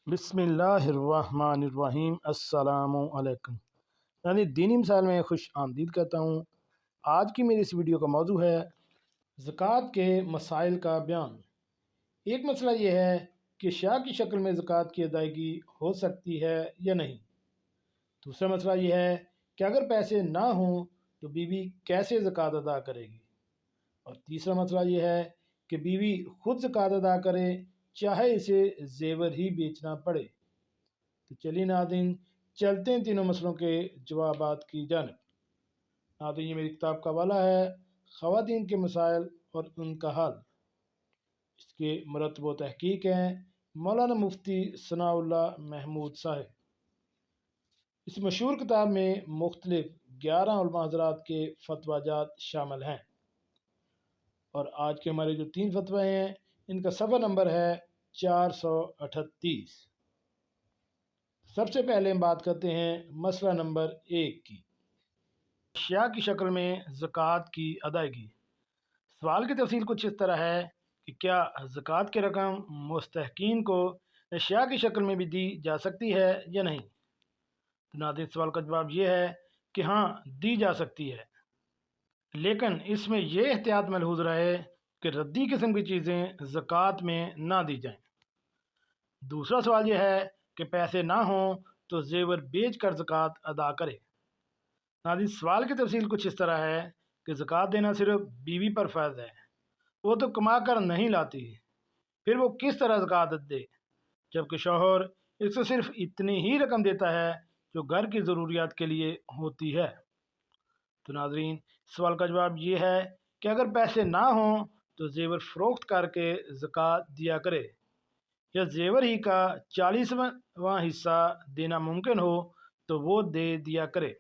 بسم اللہ الرحمن الرحیم۔ السلام علیکم۔ یعنی دینی مسائل میں خوش آمدید کہتا ہوں۔ آج کی میری اس ویڈیو کا موضوع ہے زکوٰۃ کے مسائل کا بیان۔ ایک مسئلہ یہ ہے کہ شاہ کی شکل میں زکوٰۃ کی ادائیگی ہو سکتی ہے یا نہیں۔ دوسرا مسئلہ یہ ہے کہ اگر پیسے نہ ہوں تو بیوی کیسے زکوٰۃ ادا کرے گی۔ اور تیسرا مسئلہ یہ ہے کہ بیوی خود زکوٰۃ ادا کرے چاہے اسے زیور ہی بیچنا پڑے۔ تو چلیے ناظرین چلتے ہیں تینوں مسئلوں کے جوابات کی جانب۔ ناظرین یہ میری کتاب کا حوالہ ہے خواتین کے مسائل اور ان کا حل۔ اس کے مرتب و تحقیق ہیں مولانا مفتی ثناء اللہ محمود صاحب۔ اس مشہور کتاب میں مختلف 11 علماء حضرات کے فتویٰ جات شامل ہیں، اور آج کے ہمارے جو 3 فتوے ہیں ان کا صفحہ نمبر ہے 438۔ سب سے پہلے ہم بات کرتے ہیں مسئلہ نمبر 1 کی، اشیاء کی شکل میں زکوٰۃ کی ادائیگی۔ سوال کی تفصیل کچھ اس طرح ہے کہ کیا زکوٰۃ کی رقم مستحقین کو اشیاء کی شکل میں بھی دی جا سکتی ہے یا نہیں؟ تو ناظرین سوال کا جواب یہ ہے کہ ہاں دی جا سکتی ہے، لیکن اس میں یہ احتیاط ملحوظ رہے کہ ردی قسم کی چیزیں زکوٰۃ میں نہ دی جائیں۔ دوسرا سوال یہ ہے کہ پیسے نہ ہوں تو زیور بیچ کر زکوٰۃ ادا کرے۔ ناظرین سوال کی تفصیل کچھ اس طرح ہے کہ زکوٰۃ دینا صرف بیوی پر فرض ہے، وہ تو کما کر نہیں لاتی، پھر وہ کس طرح زکوٰۃ دے، جبکہ شوہر اس سے صرف اتنی ہی رقم دیتا ہے جو گھر کی ضروریات کے لیے ہوتی ہے۔ تو ناظرین سوال کا جواب یہ ہے کہ اگر پیسے نہ ہوں تو زیور فروخت کر کے زکوٰۃ دیا کرے، یا زیور ہی کا 40واں حصہ دینا ممکن ہو تو وہ دے دیا کرے۔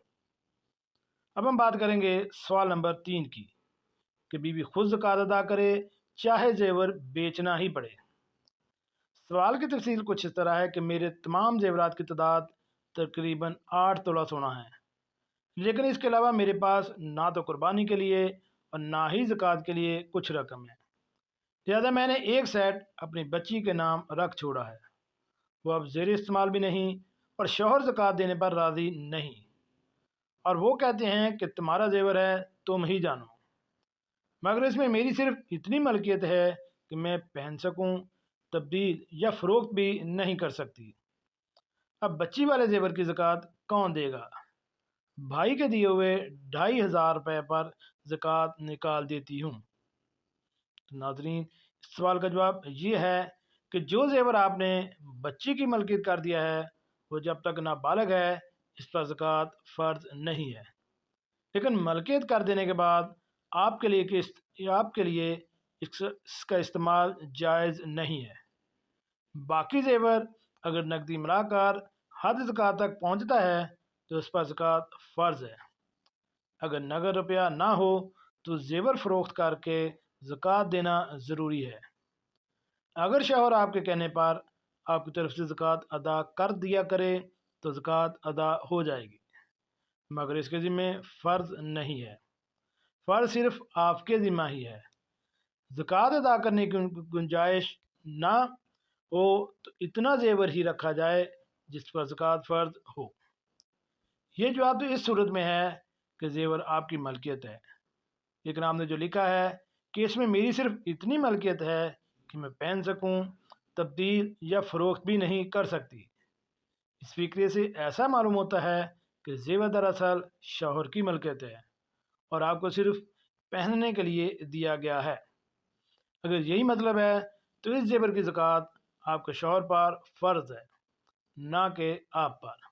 اب ہم بات کریں گے سوال نمبر 3 کی کہ بیوی خود زکوٰۃ ادا کرے چاہے زیور بیچنا ہی پڑے۔ سوال کی تفصیل کچھ اس طرح ہے کہ میرے تمام زیورات کی تعداد تقریباً 8 تولہ سونا ہے، لیکن اس کے علاوہ میرے پاس نہ تو قربانی کے لیے اور نہ ہی زکوٰۃ کے لیے کچھ رقم ہے، لہذا میں نے ایک سیٹ اپنی بچی کے نام رکھ چھوڑا ہے۔ وہ اب زیر استعمال بھی نہیں، اور شوہر زکوٰۃ دینے پر راضی نہیں، اور وہ کہتے ہیں کہ تمہارا زیور ہے تم ہی جانو، مگر اس میں میری صرف اتنی ملکیت ہے کہ میں پہن سکوں، تبدیل یا فروخت بھی نہیں کر سکتی۔ اب بچی والے زیور کی زکوٰۃ کون دے گا؟ بھائی کے دیے ہوئے 2500 روپے پر زکوٰۃ نکال دیتی ہوں۔ تو ناظرین اس سوال کا جواب یہ ہے کہ جو زیور آپ نے بچی کی ملکیت کر دیا ہے وہ جب تک نابالغ ہے اس پر زکوٰۃ فرض نہیں ہے، لیکن ملکیت کر دینے کے بعد آپ کے لیے اس کا استعمال جائز نہیں ہے۔ باقی زیور اگر نقدی ملا کر حد زکوٰۃ تک پہنچتا ہے تو اس پر زکوٰۃ فرض ہے۔ اگر نقد روپیہ نہ ہو تو زیور فروخت کر کے زکوٰۃ دینا ضروری ہے۔ اگر شوہر آپ کے کہنے پر آپ کی طرف سے زکوٰۃ ادا کر دیا کرے تو زکوٰۃ ادا ہو جائے گی، مگر اس کے ذمہ فرض نہیں ہے، فرض صرف آپ کے ذمہ ہی ہے۔ زکوٰۃ ادا کرنے کی گنجائش نہ ہو تو اتنا زیور ہی رکھا جائے جس پر زکوٰۃ فرض ہو۔ یہ جواب تو اس صورت میں ہے کہ زیور آپ کی ملکیت ہے، لیکن آپ نے جو لکھا ہے کہ اس میں میری صرف اتنی ملکیت ہے کہ میں پہن سکوں، تبدیل یا فروخت بھی نہیں کر سکتی، اس فکرے سے ایسا معلوم ہوتا ہے کہ زیور دراصل شوہر کی ملکیت ہے اور آپ کو صرف پہننے کے لیے دیا گیا ہے۔ اگر یہی مطلب ہے تو اس زیور کی زکوٰۃ آپ کے شوہر پر فرض ہے، نہ کہ آپ پر۔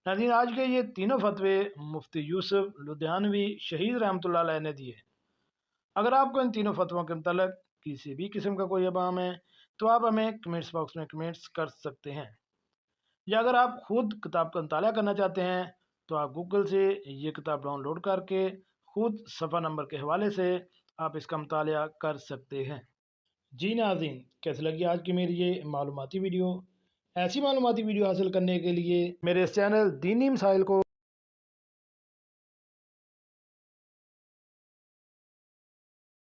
ناظرین آج کے یہ تینوں فتوے مفتی یوسف لدھیانوی شہید رحمۃ اللہ علیہ نے دیے۔ اگر آپ کو ان تینوں فتووں کے متعلق کسی بھی قسم کا کوئی ابہام ہے تو آپ ہمیں کمنٹس باکس میں کمنٹس کر سکتے ہیں، یا اگر آپ خود کتاب کا مطالعہ کرنا چاہتے ہیں تو آپ گوگل سے یہ کتاب ڈاؤن لوڈ کر کے خود صفحہ نمبر کے حوالے سے آپ اس کا مطالعہ کر سکتے ہیں۔ جی ناظرین کیسے لگی آج کی میری یہ معلوماتی ویڈیو؟ ایسی معلوماتی ویڈیو حاصل کرنے کے لیے میرے اس چینل دینی مسائل کو